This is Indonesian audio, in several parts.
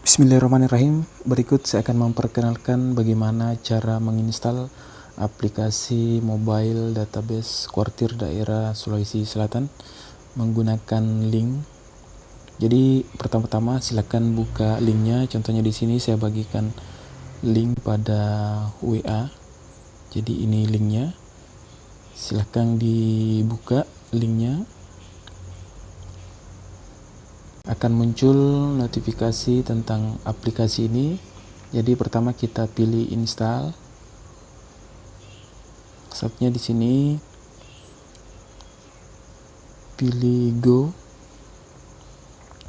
Bismillahirrahmanirrahim. Berikut saya akan memperkenalkan bagaimana cara menginstal aplikasi mobile database kuartir daerah Sulawesi Selatan menggunakan link. Jadi pertama-tama silakan buka linknya. Contohnya di sini saya bagikan link pada WA. Jadi ini linknya. Silakan dibuka linknya. Akan muncul notifikasi tentang aplikasi ini. Jadi pertama kita pilih install. Saatnya di sini pilih go.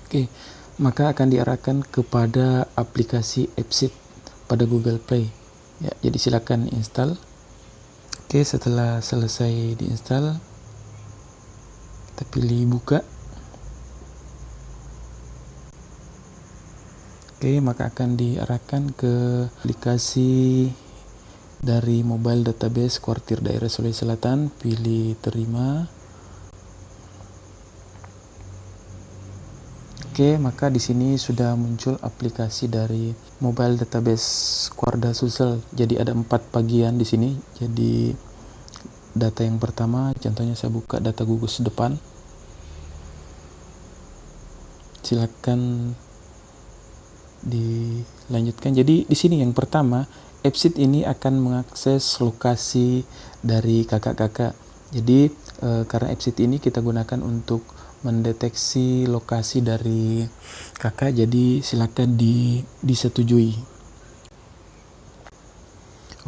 Oke, maka akan diarahkan kepada aplikasi Appsit pada Google Play. Ya, jadi silakan install. Oke, setelah selesai diinstal, kita pilih buka. Oke, maka akan diarahkan ke aplikasi dari mobile database kuartir daerah Sulawesi Selatan. Pilih terima. Oke, maka di sini sudah muncul aplikasi dari mobile database Kuarda Sulsel. Jadi ada 4 bagian di sini. Jadi data yang pertama, contohnya saya buka data gugus depan. Silakan dilanjutkan. Jadi di sini yang pertama, Appsit ini akan mengakses lokasi dari kakak-kakak. Jadi karena Appsit ini kita gunakan untuk mendeteksi lokasi dari kakak, jadi silakan disetujui.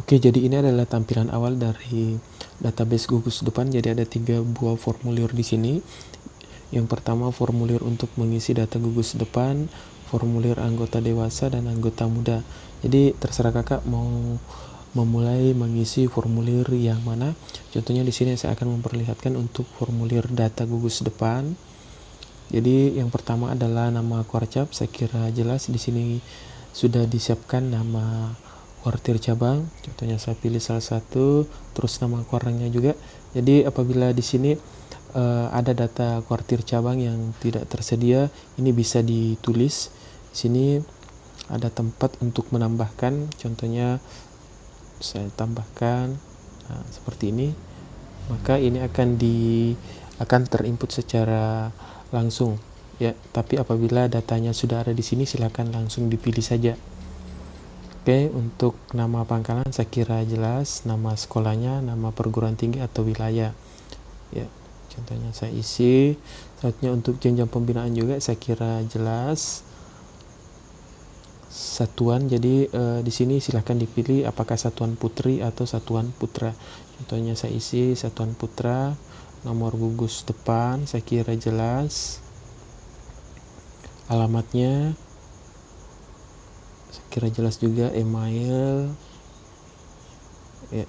Oke, jadi ini adalah tampilan awal dari database gugus depan. Jadi ada 3 buah formulir di sini. Yang pertama formulir untuk mengisi data gugus depan, formulir anggota dewasa dan anggota muda. Jadi terserah kakak mau memulai mengisi formulir yang mana. Contohnya di sini saya akan memperlihatkan untuk formulir data gugus depan. Jadi yang pertama adalah nama kuarcap. Saya kira jelas di sini sudah disiapkan nama kuartir cabang. Contohnya saya pilih salah satu, terus nama kuarangnya juga. Jadi apabila di sini ada data kuartir cabang yang tidak tersedia, ini bisa ditulis. Di sini ada tempat untuk menambahkan, contohnya saya tambahkan seperti ini. Maka ini akan terinput secara langsung ya. Tapi apabila datanya sudah ada di sini, silakan langsung dipilih saja. Oke, untuk nama pangkalan saya kira jelas, nama sekolahnya, nama perguruan tinggi atau wilayah ya. Contohnya saya isi. Saatnya untuk jenjang pembinaan juga saya kira jelas. Satuan, jadi di sini silahkan dipilih apakah satuan putri atau satuan putra. Contohnya saya isi satuan putra. Nomor gugus depan saya kira jelas. Alamatnya saya kira jelas juga. Email ya.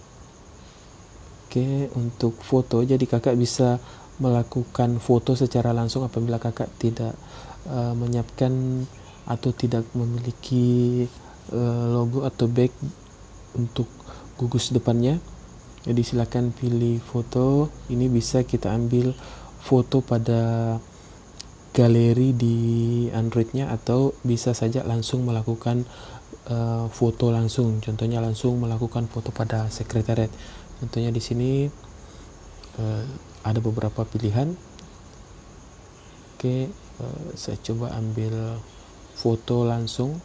Oke, untuk foto, jadi kakak bisa melakukan foto secara langsung apabila kakak tidak menyiapkan atau tidak memiliki logo atau back untuk gugus depannya. Jadi silakan pilih foto. Ini bisa kita ambil foto pada galeri di Androidnya, atau bisa saja langsung melakukan foto langsung. Contohnya langsung melakukan foto pada sekretariat. Contohnya di sini ada beberapa pilihan. Oke, saya coba ambil foto langsung.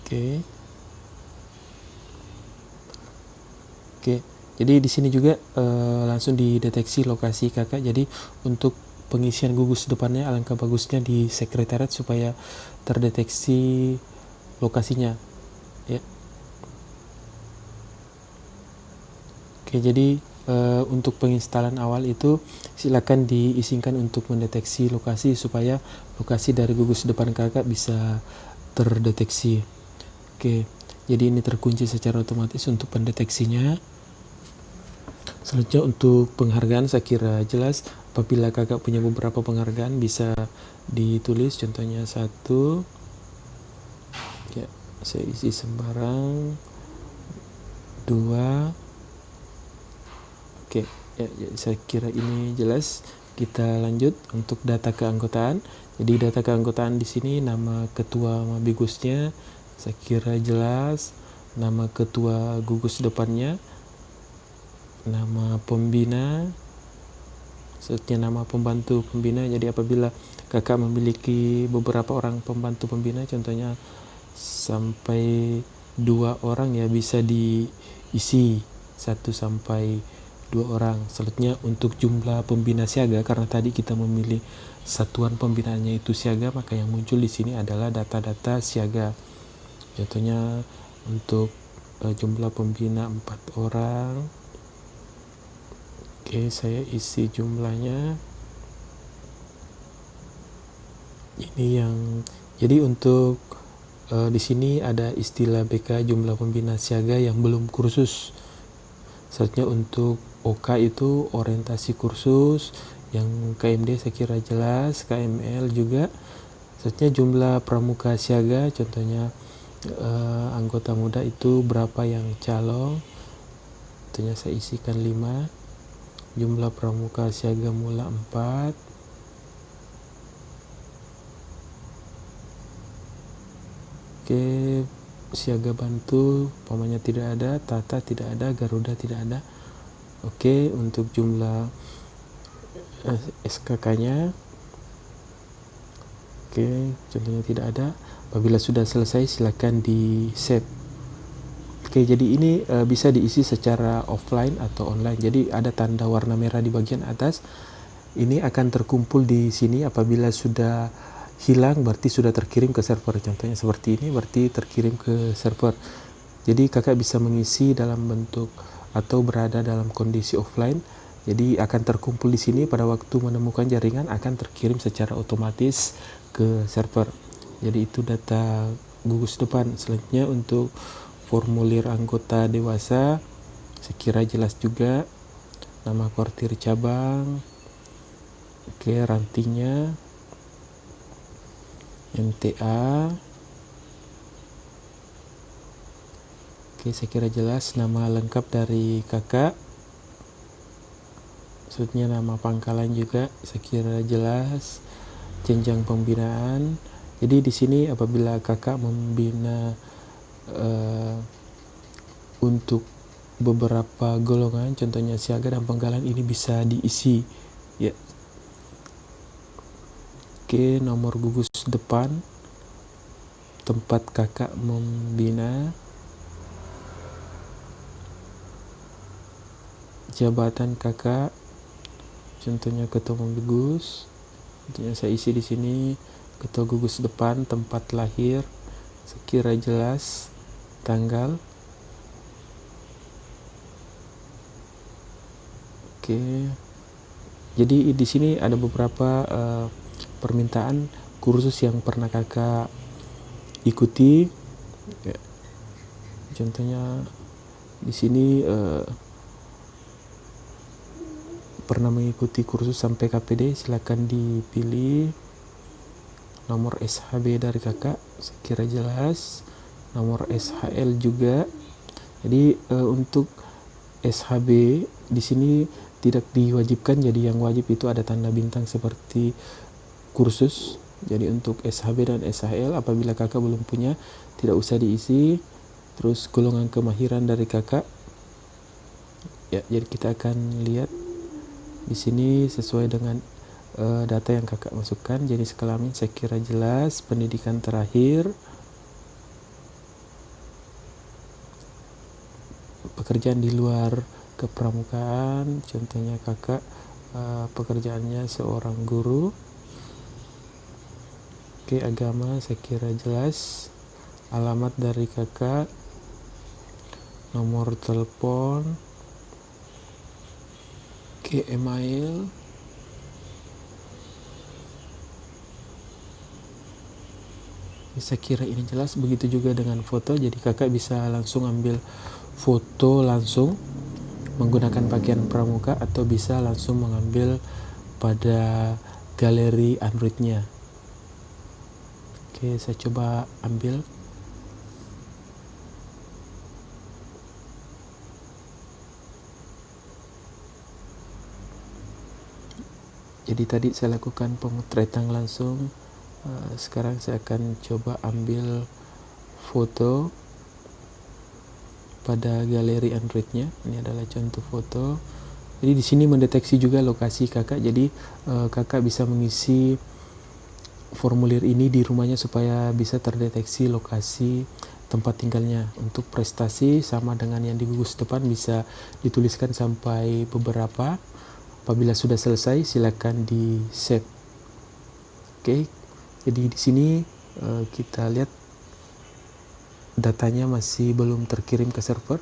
Oke. Jadi di sini juga langsung dideteksi lokasi kakak. Jadi untuk pengisian gugus depannya alangkah bagusnya di sekretariat supaya terdeteksi lokasinya ya. Oke, jadi untuk penginstalan awal itu silakan diizinkan untuk mendeteksi lokasi supaya lokasi dari gugus depan kakak bisa terdeteksi. Oke, jadi ini terkunci secara otomatis untuk pendeteksinya. Selanjutnya untuk penghargaan saya kira jelas. Apabila kakak punya beberapa penghargaan bisa ditulis, contohnya 1 ya, saya isi sembarang. 2 oke, Ya, saya kira ini jelas. Kita lanjut untuk data keanggotaan. Jadi data keanggotaan di sini nama ketua Mabigusnya saya kira jelas, nama ketua gugus depannya, nama pembina, seterusnya nama pembantu pembina. Jadi apabila kakak memiliki beberapa orang pembantu pembina, contohnya sampai 2 orang ya, bisa diisi 1 sampai 2 orang. Selanjutnya untuk jumlah pembina siaga, karena tadi kita memilih satuan pembinaannya itu siaga, maka yang muncul di sini adalah data-data siaga. Contohnya untuk jumlah pembina 4 orang. Oke, saya isi jumlahnya. Ini yang jadi untuk di sini ada istilah BK jumlah pembina siaga yang belum kursus. Selanjutnya untuk OK itu orientasi kursus, yang KMD saya kira jelas, KML juga. Selanjutnya jumlah pramuka siaga, contohnya anggota muda itu berapa yang calon, tentunya saya isikan 5. Jumlah pramuka siaga mula 4. Oke, siaga bantu umpamanya tidak ada, Tata tidak ada, Garuda tidak ada. Oke, untuk jumlah SKK-nya, oke, contohnya tidak ada. Apabila sudah selesai silakan di save. Oke, jadi ini bisa diisi secara offline atau online. Jadi ada tanda warna merah di bagian atas. Ini akan terkumpul di sini. Apabila sudah hilang berarti sudah terkirim ke server. Contohnya seperti ini berarti terkirim ke server. Jadi kakak bisa mengisi dalam bentuk atau berada dalam kondisi offline. Jadi akan terkumpul di sini, pada waktu menemukan jaringan akan terkirim secara otomatis ke server. Jadi itu data gugus depan. Selanjutnya untuk formulir anggota dewasa saya kira jelas juga, nama kuartir cabang, oke, rantingnya, MTA, oke, saya kira jelas. Nama lengkap dari kakak, maksudnya nama pangkalan juga saya kira jelas. Jenjang pembinaan, jadi di sini apabila kakak membina untuk beberapa golongan, contohnya siaga dan penggalan, ini bisa diisi ya. Oke, nomor gugus depan tempat kakak membina, jabatan kakak, contohnya ketua gugus, contohnya saya isi di sini ketua gugus depan, tempat lahir saya kira jelas, tanggal. Oke, jadi di sini ada beberapa permintaan kursus yang pernah kakak ikuti ya. Contohnya di sini pernah mengikuti kursus sampai KPD, silakan dipilih. Nomor SHB dari kakak saya kira jelas, nomor SHL juga. Jadi untuk SHB di sini tidak diwajibkan, jadi yang wajib itu ada tanda bintang seperti kursus. Jadi untuk SHB dan SHL apabila kakak belum punya tidak usah diisi. Terus golongan kemahiran dari kakak ya, jadi kita akan lihat di sini sesuai dengan data yang kakak masukkan. Jenis kelamin saya kira jelas, pendidikan terakhir, pekerjaan di luar kepramukaan, contohnya kakak pekerjaannya seorang guru. Oke, agama saya kira jelas, alamat dari kakak, nomor telepon, oke, email, saya kira ini jelas. Begitu juga dengan foto, jadi kakak bisa langsung ambil foto langsung menggunakan pakaian pramuka atau bisa langsung mengambil pada galeri Android-nya. Oke, saya coba ambil. Jadi tadi saya lakukan pemotretan langsung. Sekarang saya akan coba ambil foto pada galeri Androidnya. Ini adalah contoh foto. Jadi di sini mendeteksi juga lokasi kakak. Jadi kakak bisa mengisi formulir ini di rumahnya supaya bisa terdeteksi lokasi tempat tinggalnya. Untuk prestasi sama dengan yang di gugus depan, bisa dituliskan sampai beberapa. Apabila sudah selesai, silakan di save. Oke. Jadi di sini kita lihat datanya masih belum terkirim ke server.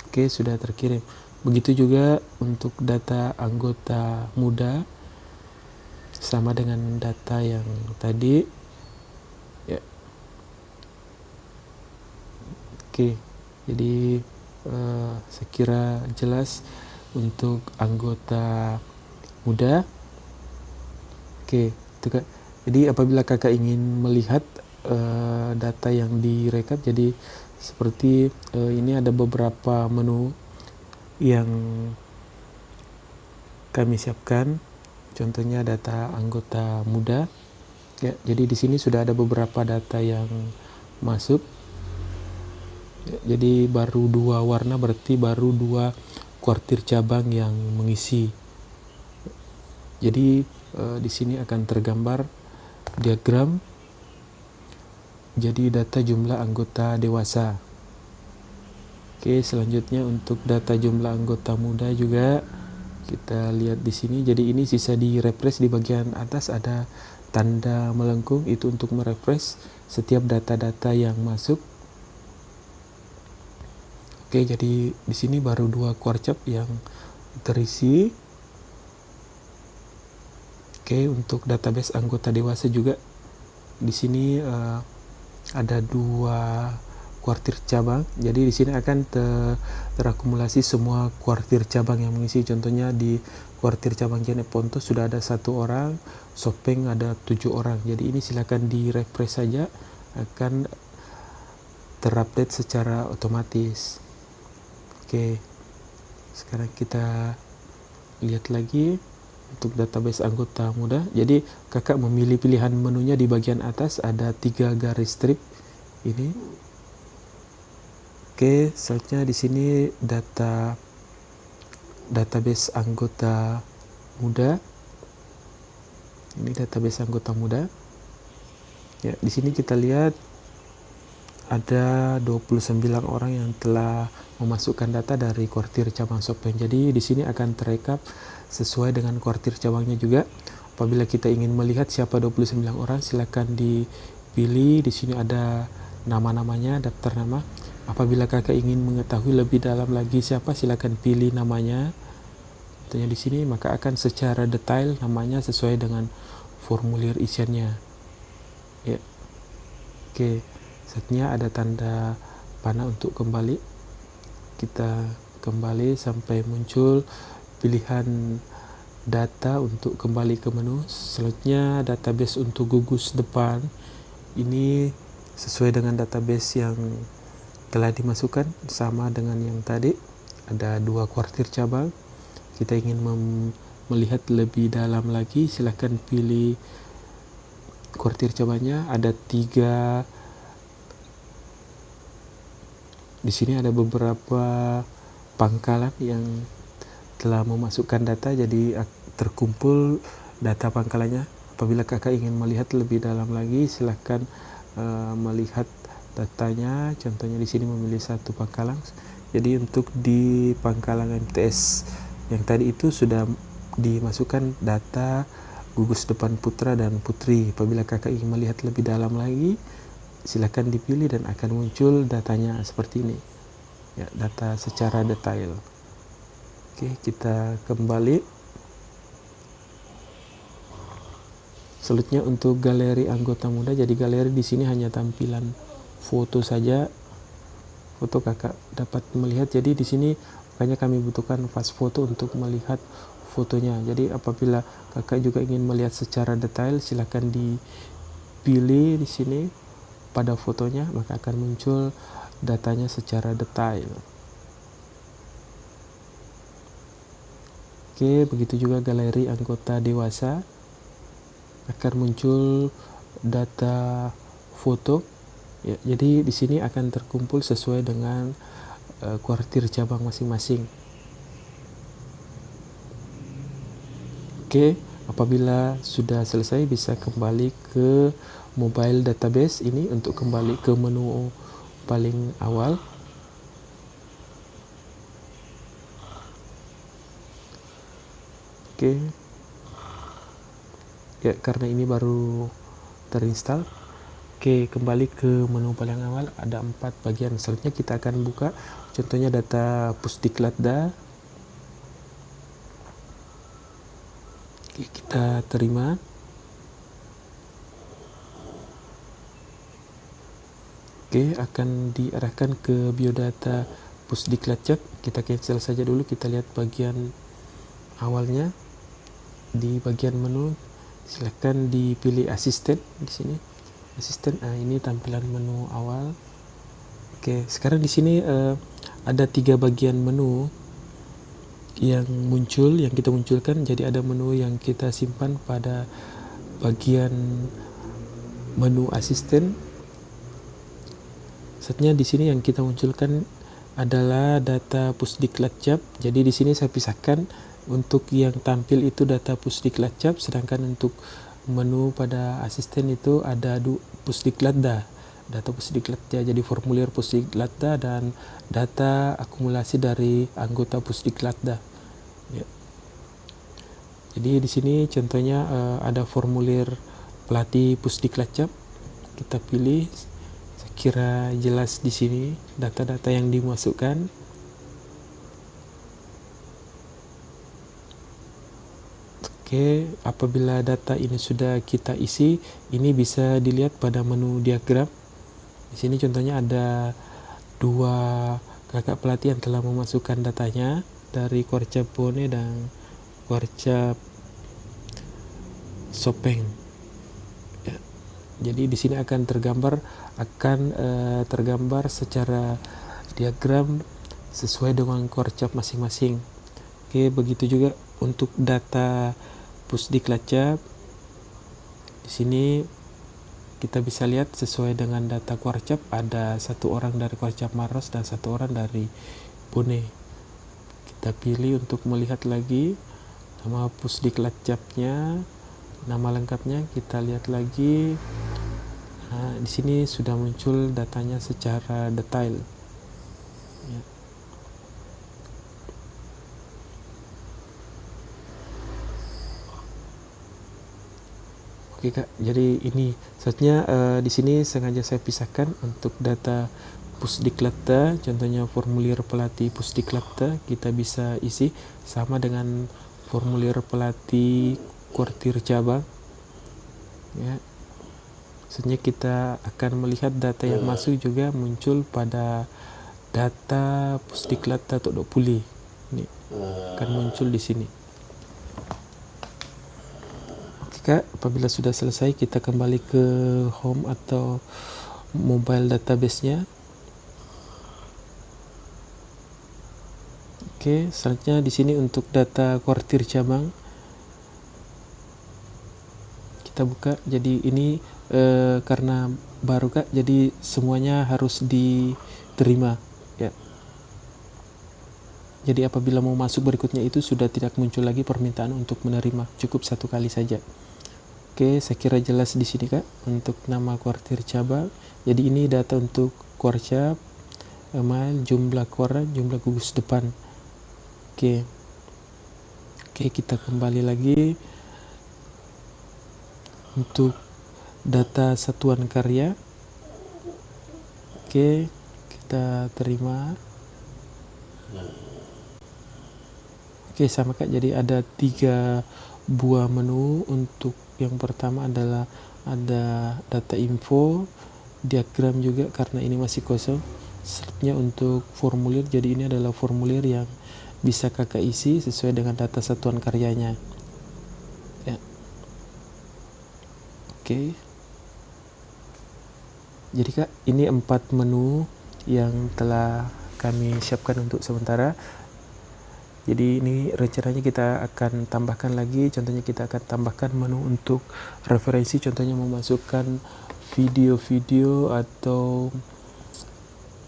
Oke, sudah terkirim. Begitu juga untuk data anggota muda, sama dengan data yang tadi ya. Oke, jadi saya kira jelas untuk anggota muda. Oke, itu Kak. Jadi apabila kakak ingin melihat data yang direkap, jadi seperti ini ada beberapa menu yang kami siapkan. Contohnya data anggota muda. Ya, jadi di sini sudah ada beberapa data yang masuk. Ya, jadi baru 2 warna, berarti baru 2 kuartir cabang yang mengisi. Jadi di sini akan tergambar diagram. Jadi data jumlah anggota dewasa. Oke, selanjutnya untuk data jumlah anggota muda juga kita lihat di sini. Jadi ini sisa di refresh, di bagian atas ada tanda melengkung, itu untuk merefresh setiap data-data yang masuk. Oke, jadi di sini baru 2 kuarcap yang terisi. Oke, untuk database anggota dewasa juga di sini ada 2 kuartir cabang. Jadi di sini akan terakumulasi semua kuartir cabang yang mengisi. Contohnya di kuartir cabang Janet Ponto sudah ada 1 orang, Sopeng ada 7 orang. Jadi ini silakan di refresh saja, akan terupdate secara otomatis. Oke, sekarang kita lihat lagi untuk database anggota muda. Jadi kakak memilih pilihan menunya di bagian atas, ada 3 garis strip ini. Oke, selanjutnya di sini database anggota muda. Ini database anggota muda. Ya, di sini kita lihat ada 29 orang yang telah memasukkan data dari kuartir cabang Sopeng. Jadi di sini akan terekap sesuai dengan kuartir cabangnya juga. Apabila kita ingin melihat siapa 29 orang, silakan dipilih. Di sini ada nama-namanya, daftar nama. Apabila kakak ingin mengetahui lebih dalam lagi siapa, silakan pilih namanya. Contohnya di sini, maka akan secara detail namanya sesuai dengan formulir isiannya. Ya. Oke, saatnya ada tanda panah untuk kembali. Kita kembali sampai muncul pilihan data untuk kembali ke menu. Selanjutnya database untuk gugus depan. Ini sesuai dengan database yang telah dimasukkan, sama dengan yang tadi. Ada 2 kuartir cabang. Kita ingin melihat lebih dalam lagi, silahkan pilih kuartir cabangnya. Ada 3. Di sini ada beberapa pangkalan yang telah memasukkan data, jadi terkumpul data pangkalannya. Apabila kakak ingin melihat lebih dalam lagi, silahkan melihat datanya. Contohnya di sini memilih 1 pangkalan. Jadi untuk di pangkalan MTS yang tadi itu sudah dimasukkan data gugus depan putra dan putri. Apabila kakak ingin melihat lebih dalam lagi, silakan dipilih dan akan muncul datanya seperti ini. Ya, data secara detail. Oke, kita kembali. Selanjutnya untuk galeri anggota muda. Jadi galeri di sini hanya tampilan foto saja. Foto kakak dapat melihat. Jadi di sini makanya kami butuhkan fast foto untuk melihat fotonya. Jadi apabila kakak juga ingin melihat secara detail, silakan dipilih di sini pada fotonya, maka akan muncul datanya secara detail. Oke, begitu juga galeri anggota dewasa. Akan muncul data foto. Ya, jadi di sini akan terkumpul sesuai dengan kuartir cabang masing-masing. Oke, apabila sudah selesai bisa kembali ke mobile database ini untuk kembali ke menu paling awal. Oke. Ya, karena ini baru terinstall. Oke, kembali ke menu paling awal, ada 4 bagian. Selanjutnya kita akan buka contohnya data Pusdiklatda. Oke, kita terima. Oke, akan diarahkan ke biodata Pusdiklatcap. Kita cancel saja dulu, kita lihat bagian awalnya. Di bagian menu silakan dipilih asisten di sini. Asisten, ini tampilan menu awal. Oke, sekarang di sini ada 3 bagian menu yang muncul, yang kita munculkan. Jadi ada menu yang kita simpan pada bagian menu asisten. Saatnya di sini yang kita munculkan adalah data Pusdiklatcap. Jadi di sini saya pisahkan, untuk yang tampil itu data Pusdiklatcap, sedangkan untuk menu pada asisten itu ada Pusdiklatda, data Pusdiklatda. Jadi formulir Pusdiklatda dan data akumulasi dari anggota Pusdiklatda. Ya. Jadi di sini contohnya ada formulir pelatih Pusdiklatcap. Kita pilih. Saya kira jelas di sini data-data yang dimasukkan. Oke, apabila data ini sudah kita isi, ini bisa dilihat pada menu diagram. Di sini contohnya ada 2 kakak pelatih yang telah memasukkan datanya dari Korcap Bone dan Korcap Sopeng. Ya. Jadi di sini akan tergambar secara diagram sesuai dengan Korcap masing-masing. Oke, begitu juga untuk data Pusdiklatcap. Di sini kita bisa lihat sesuai dengan data Korcap, ada 1 orang dari Korcap Maros dan 1 orang dari Bone. Kita pilih untuk melihat lagi nama Pusdiklatcapnya, nama lengkapnya. Kita lihat lagi. Nah, di sini sudah muncul datanya secara detail. Ya. Oke Kak, jadi ini saatnya di sini sengaja saya pisahkan untuk data Pusdiklatda, contohnya formulir pelatih Pusdiklatda kita bisa isi sama dengan formulir pelatih kuartir cabang. Ya. Saatnya kita akan melihat data yang masuk juga muncul pada data Pusdiklatda Todok Puli. Ini akan muncul di sini. Kak, apabila sudah selesai kita kembali ke home atau mobile database-nya. Oke, selanjutnya di sini untuk data kuartir cabang kita buka. Jadi ini karena baru Kak, jadi semuanya harus diterima ya. Jadi apabila mau masuk berikutnya itu sudah tidak muncul lagi permintaan untuk menerima, cukup 1 kali saja. Oke, saya kira jelas di sini Kak untuk nama kuartir cabang. Jadi ini data untuk Korcap, email, jumlah koran, jumlah gugus depan. Oke, kita kembali lagi untuk data satuan karya. Oke, kita terima. Oke, sama Kak. Jadi ada 3 buah menu. Untuk yang pertama adalah ada data info, diagram juga karena ini masih kosong. Selanjutnya untuk formulir, jadi ini adalah formulir yang bisa Kakak isi sesuai dengan data satuan karyanya ya. Oke, jadi Kak, ini 4 menu yang telah kami siapkan untuk sementara. Jadi ini rencananya kita akan tambahkan lagi, contohnya kita akan tambahkan menu untuk referensi, contohnya memasukkan video-video atau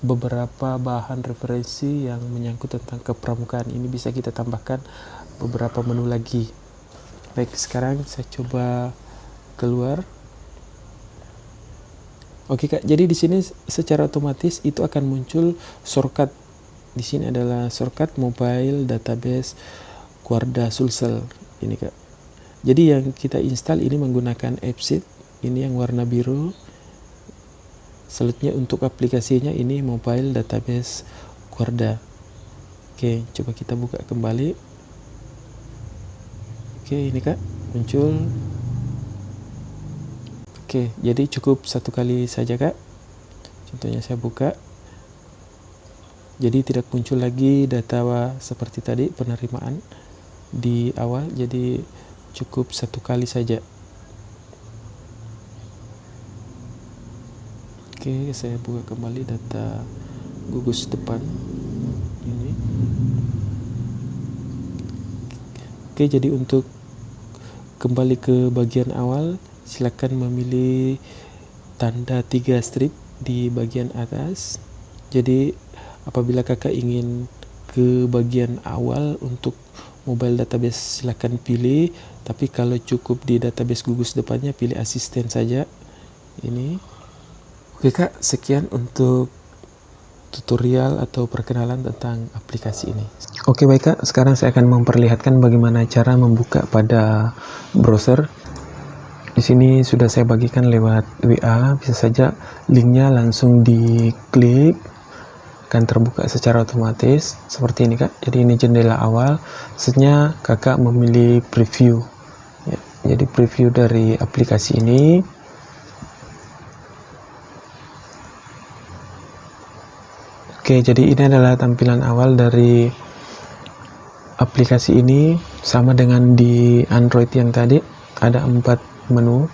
beberapa bahan referensi yang menyangkut tentang kepramukaan. Ini bisa kita tambahkan beberapa menu lagi. Baik, sekarang saya coba keluar. Oke Kak, jadi di sini secara otomatis itu akan muncul shortcut. Di sini adalah shortcut mobile database Quarda Sulsel ini Kak. Jadi yang kita install ini menggunakan AppSheet, ini yang warna biru. Selanjutnya untuk aplikasinya ini mobile database Quarda. Oke, coba kita buka kembali. Oke, ini Kak muncul. Oke, jadi cukup satu kali saja Kak. Contohnya saya buka. Jadi tidak muncul lagi data seperti tadi penerimaan di awal, jadi cukup satu kali saja. Oke, saya buka kembali data gugus depan ini. Oke, jadi untuk kembali ke bagian awal, silakan memilih tanda 3 strip di bagian atas. Jadi apabila kakak ingin ke bagian awal untuk mobile database silakan pilih, tapi kalau cukup di database gugus depannya pilih asisten saja ini. Oke Kak, sekian untuk tutorial atau perkenalan tentang aplikasi ini. Oke baik Kak, sekarang saya akan memperlihatkan bagaimana cara membuka pada browser. Di sini sudah saya bagikan lewat WA, bisa saja linknya langsung diklik, akan terbuka secara otomatis seperti ini Kak. Jadi ini jendela awal, selanjutnya kakak memilih preview ya, jadi preview dari aplikasi ini. Oke, jadi ini adalah tampilan awal dari aplikasi ini, sama dengan di Android yang tadi ada 4 menu.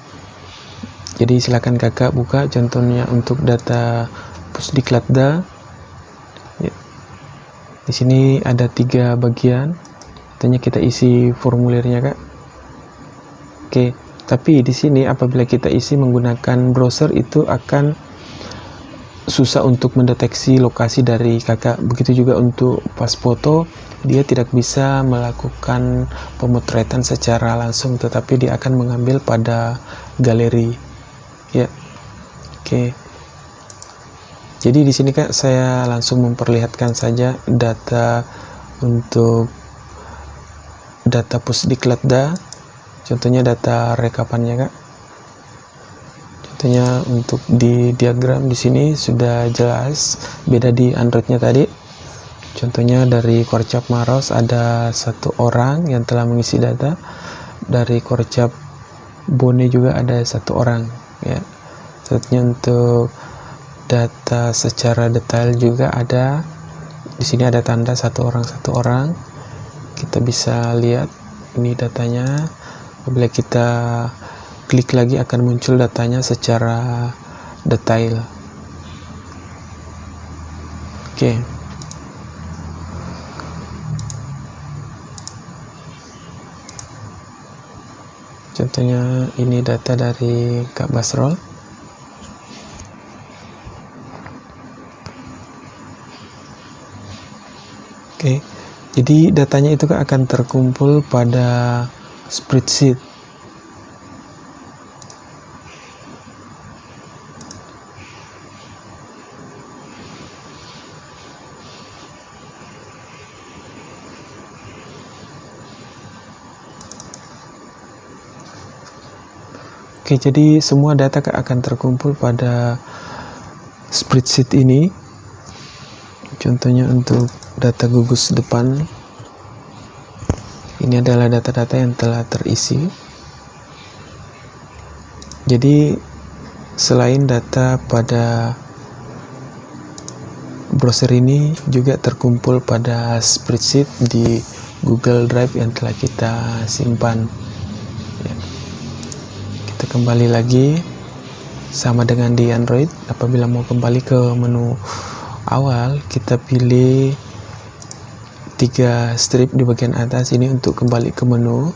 Jadi silakan kakak buka, contohnya untuk data Pusdiklatda. Di sini ada 3 bagian, tentunya kita isi formulirnya Kak. Oke, tapi di sini apabila kita isi menggunakan browser itu akan susah untuk mendeteksi lokasi dari kakak. Begitu juga untuk pas foto, dia tidak bisa melakukan pemotretan secara langsung, tetapi dia akan mengambil pada galeri. Ya, oke. Jadi di sini Kak saya langsung memperlihatkan saja data untuk data Pusdiklatda. Contohnya data rekapannya Kak. Contohnya untuk di diagram di sini sudah jelas, beda di Androidnya tadi. Contohnya dari Korcap Maros ada 1 orang yang telah mengisi data. Dari Korcap Bone juga ada 1 orang ya. Selanjutnya untuk data secara detail juga ada. Di sini ada tanda 1 orang. Kita bisa lihat ini datanya. Apabila kita klik lagi akan muncul datanya secara detail. Oke. Contohnya ini data dari Kak Basrol. Oke, jadi datanya itu akan terkumpul pada spreadsheet. Oke, jadi semua data akan terkumpul pada spreadsheet ini. Contohnya untuk data gugus depan, ini adalah data-data yang telah terisi. Jadi selain data pada browser ini juga terkumpul pada spreadsheet di Google Drive yang telah kita simpan ya. Kita kembali lagi, sama dengan di Android. Apabila mau kembali ke menu awal, kita pilih 3 strip di bagian atas ini untuk kembali ke menu,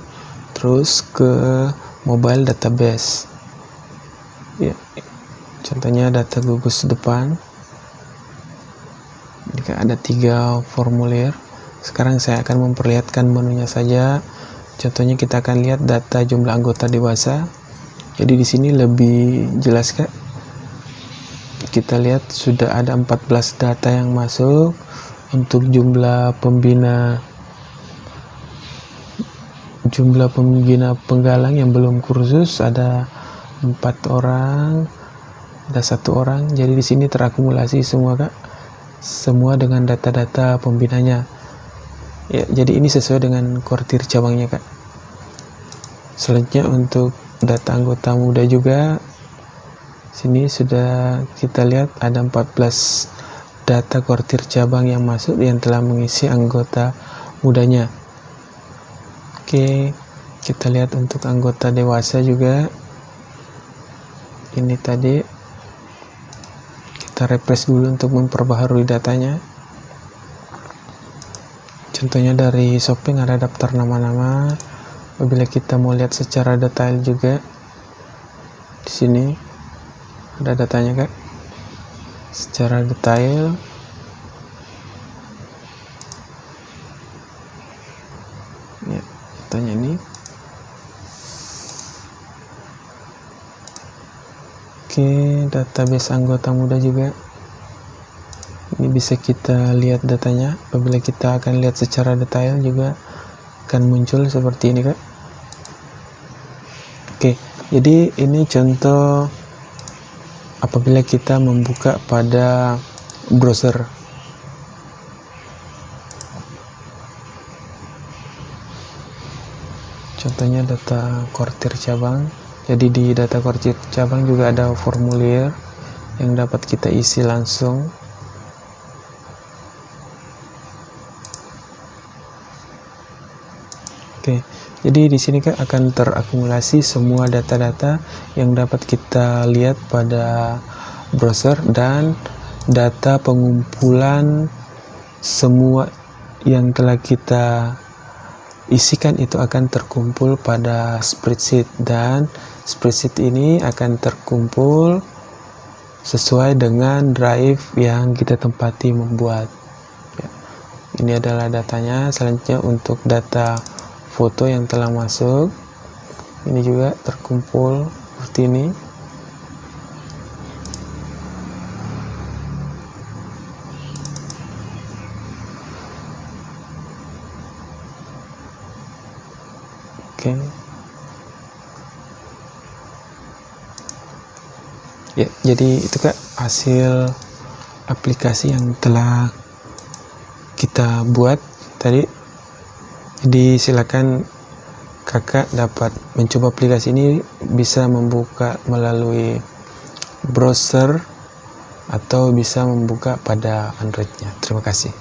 terus ke mobile database ya. Contohnya data gugus depan. Jika ada 3 formulir, sekarang saya akan memperlihatkan menunya saja. Contohnya kita akan lihat data jumlah anggota dewasa. Jadi di sini lebih jelas Kak. Kita lihat sudah ada 14 data yang masuk. Untuk jumlah pembina penggalang yang belum kursus ada 4 orang, ada 1 orang. Jadi di sini terakumulasi semua Kak, semua dengan data-data pembinanya ya. Jadi ini sesuai dengan kuartir cabangnya Kak. Selanjutnya untuk data anggota muda juga, sini sudah kita lihat ada 14 data kuartir cabang yang masuk yang telah mengisi anggota mudanya. Oke, kita lihat untuk anggota dewasa juga. Ini tadi kita refresh dulu untuk memperbaharui datanya. Contohnya dari shopping ada daftar nama-nama. Apabila kita mau lihat secara detail juga, di sini ada datanya Kak, secara detail. Ya, datanya ini. Oke, database anggota muda juga. Ini bisa kita lihat datanya. Apabila kita akan lihat secara detail juga akan muncul seperti ini Kak. Oke, jadi ini contoh apabila kita membuka pada browser. Contohnya data kuartir cabang. Jadi di data kuartir cabang juga ada formulir yang dapat kita isi langsung. Oke, jadi di sini Kak akan terakumulasi semua data-data yang dapat kita lihat pada browser, dan data pengumpulan semua yang telah kita isikan itu akan terkumpul pada spreadsheet, dan spreadsheet ini akan terkumpul sesuai dengan drive yang kita tempati membuat ya. Ini adalah datanya. Selanjutnya untuk data foto yang telah masuk, ini juga terkumpul seperti ini. Oke. Ya, jadi itu Kak hasil aplikasi yang telah kita buat tadi. Jadi silakan Kakak dapat mencoba aplikasi ini, bisa membuka melalui browser atau bisa membuka pada Android-nya. Terima kasih.